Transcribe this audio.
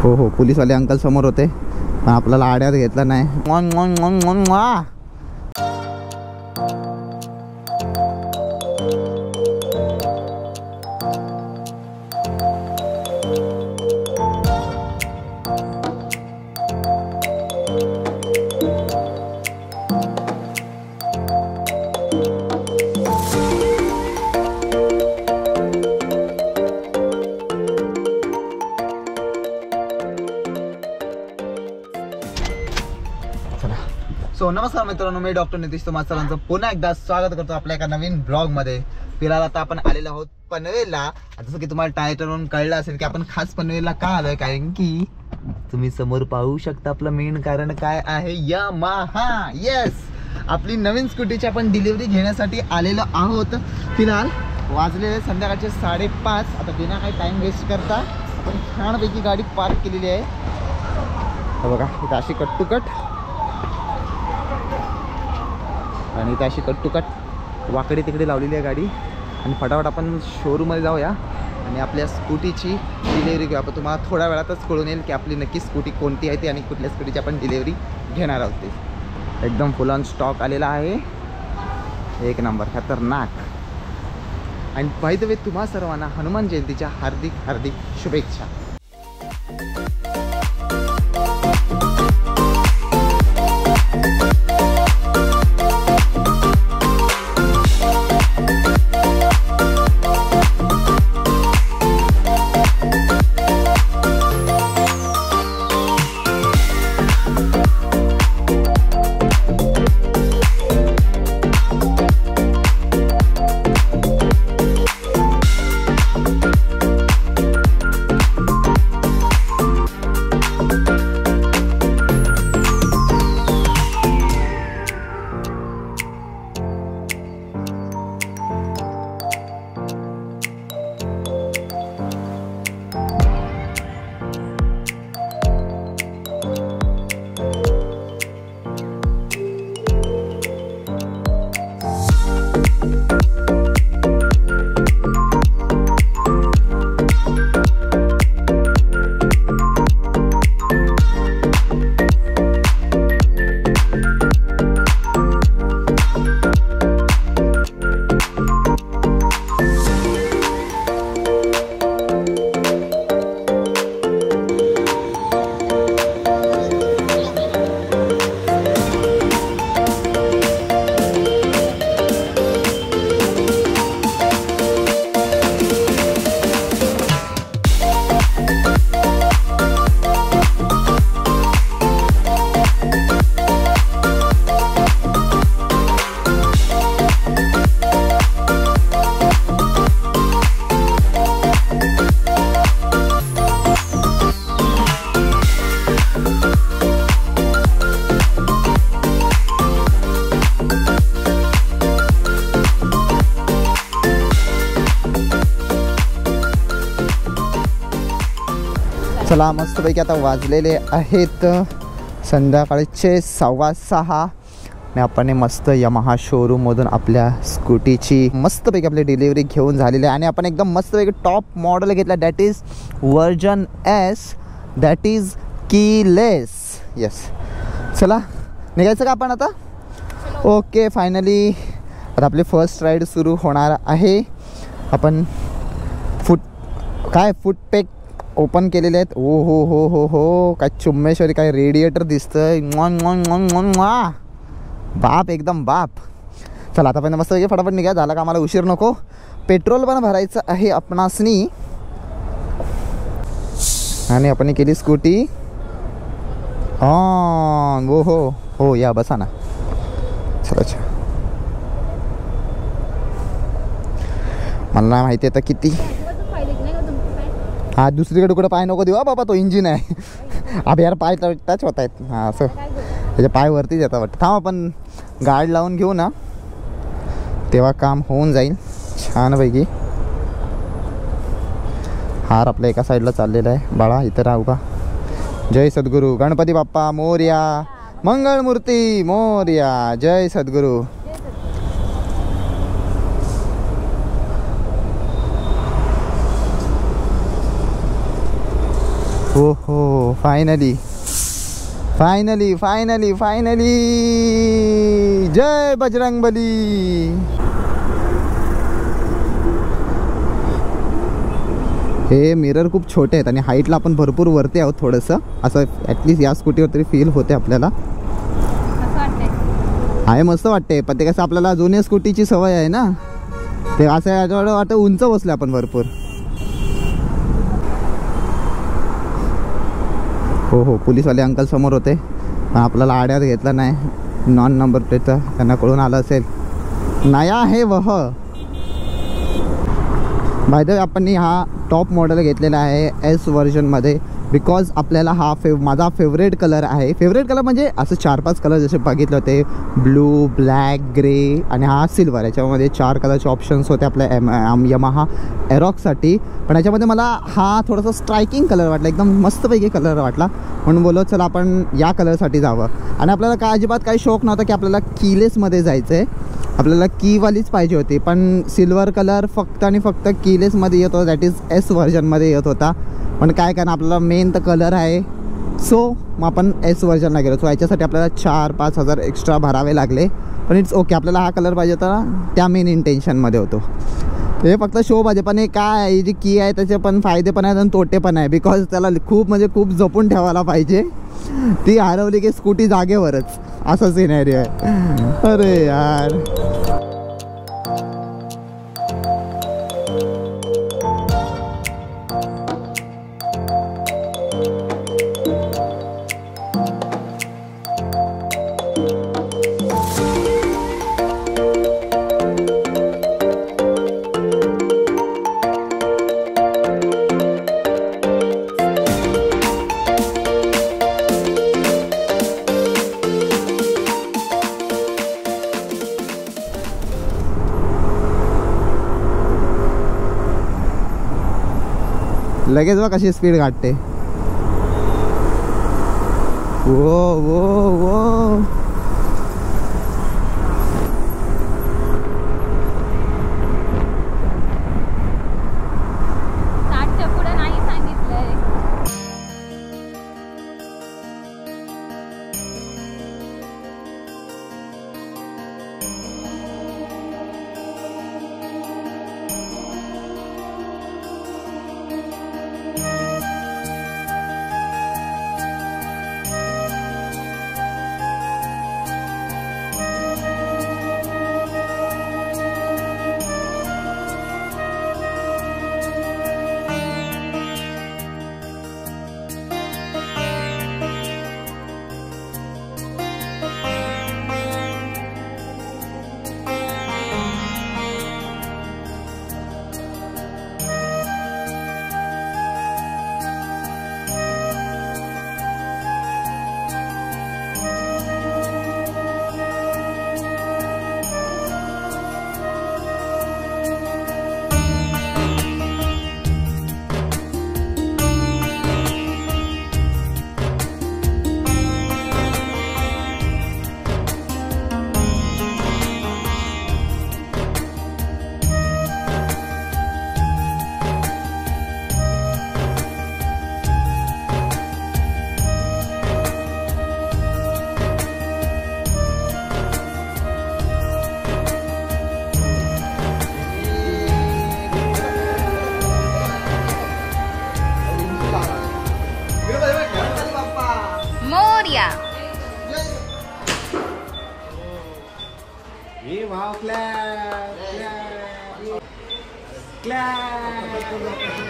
हो हो, पोलीसवाले अंकल समोर होते पण आपल्याला आड्यात घेतला नाही. सो नमस्कार मित्रांनो, मी डॉक्टर नितीश तुम्हा सर्वांचं पुन्हा एकदा स्वागत करतो आपल्या एका नवीन ब्लॉग मध्ये. फिलहाल आता आपण आलेलो आहोत पनवेलला. जसं की तुम्हाला टायटलवरून कळलं असेल की आपण खास पनवेलला का आलोय, कारण की तुम्ही समोर पाहू शकता आपलं मेन कारण काय आहे, यामाहा. येस, आपली नवीन स्कूटीची आपण डिलिव्हरी घेण्यासाठी आलेलो आहोत. फिलहाल वाजलेले संध्याकाळचे 5:30. आता बिना काही टाइम वेस्ट करता आपण छानपैकी गाडी पार्क केलेली आहे. बघा इथं अशी कट टू कट आणि इथं अशी कट टू कट वाकडी तिकडे लावलेली आहे गाडी. आणि फटाफट आपण शोरूममध्ये जाऊया आणि आपल्या स्कूटीची डिलिव्हरी घेऊ. आपण तुम्हाला थोड्या वेळातच कळून येईल की आपली नक्की स्कूटी कोणती आहे ती आणि कुठल्या स्कूटीची आपण डिलिव्हरी घेणार आहोत. ते एकदम फुल ऑन स्टॉक आलेला आहे, एक नंबर खतरनाक. आणि बाय द वे तुम्हा सर्वांना हनुमान जयंतीच्या हार्दिक हार्दिक शुभेच्छा. चला मस्तपैकी आता वाजलेले आहेत संध्याकाळचे 6:15 आणि आपण मस्त यमाहा शोरूममधून आपल्या स्कूटीची मस्तपैकी आपली डिलिव्हरी घेऊन झालेली आहे. आणि आपण एकदम मस्तपैकी टॉप मॉडेल घेतला, that is version S, that is keyless. Yes, चला निघायचं का आपण आता? ओके, फायनली आता आपली फर्स्ट राईड सुरू होणार आहे. आपण फुटपॅक ओपन केलेले आहेत. ओ हो हो हो हो, काय चुम्मेश्वरी, काय रेडिएटर दिसतंय. बाप, एकदम बाप. चला आता पण मस्त फटाफट निघा, झाला का आम्हाला उशीर नको. पेट्रोल पण भरायचं आहे आपणासनी. आणि आपण केली स्कूटी ऑन. हो हो हो, या बसा ना. चला अच्छा, मला माहिती आहे आता किती. हा, दुसरीकडे कुठं पाय नको देऊ बाबा, तो इंजिन आहे. अब यार पाय टच होत आहेत. हां असं, त्याचे पाय वरतीच येतात वाटतं. थांब आपण गार्ड लावून घेऊ ना, तेव्हा काम होऊन जाईल छानपैकी. हार आपल्या एका साईडला चाललेला आहे. बाळा इथं राहू का? जय सद्गुरू गणपती बाप्पा मोरया, मंगळमूर्ती मोरया, जय सद्गुरू. हो हो, फायनली फायनली फायनली फायनली, जय बजरंगबली. हे मिरर खूप छोटे आहेत आणि हाईटला आपण भरपूर वरती आहोत थोडंसं, असं ॲटलिस्ट या स्कूटीवर तरी फील होते आपल्याला. आहे मस्त वाटते, पण ते कसं आपल्याला जुन्या स्कूटीची सवय आहे ना, ते असं याच्यावर वाटतं उंच बसले आपण भरपूर. हो हो, पोलीसवाले अंकल समोर होते पण आपल्याला आड्यात घेतला नाही. नॉन नंबर प्लेटचा त्यांना कळून आलं असेल. नया है वह. बाय द वे आपण हा टॉप मॉडेल घेतलेला आहे एस व्हर्जनमध्ये, बिकॉज आपल्याला हा माझा फेवरेट कलर आहे. फेवरेट कलर म्हणजे असं 4-5 कलर जसे बघितले होते, ब्लू, ब्लॅक, ग्रे आणि हा सिल्वर. याच्यामध्ये 4 कलरचे ऑप्शन्स होते आपल्या यमाहा एरॉक्ससाठी. पण याच्यामध्ये मला हा थोडासा स्ट्रायकिंग कलर वाटला, एकदम मस्तपैकी कलर वाटला, म्हणून बोललो चला आपण या कलरसाठी जावं. आणि आपल्याला काय अजिबात काही शौक नव्हता की आपल्याला कीलेसमध्ये जायचं आहे, आपल्याला कीवालीच पाहिजे होती. पण सिल्वर कलर फक्त आणि फक्त कीलेसमध्ये येत होता, दॅट इज एस व्हर्जनमध्ये येत होता. पण काय कारण आपल्याला मेन तर कलर आहे, सो मग आपण एस व्हर्जनला गेलो. सो याच्यासाठी आपल्याला 4-5 हजार एक्स्ट्रा भरावे लागले, पण इट्स ओके. आपल्याला हा कलर पाहिजे होता, त्या मेन इंटेन्शनमध्ये होतो. हे फक्त शो पाहिजे, पण हे काय आहे, जी की आहे त्याचे पण फायदे पण आहेत आणि तोटे पण आहे. बिकॉज त्याला खूप म्हणजे खूप जपून ठेवायला पाहिजे. ती हरवली की स्कूटी जागेवरच, असा सिनेरियो आहे. अरे यार, लगेच बघ कशी स्पीड काढते. वो वो वो, Wow, clap, clap, clap.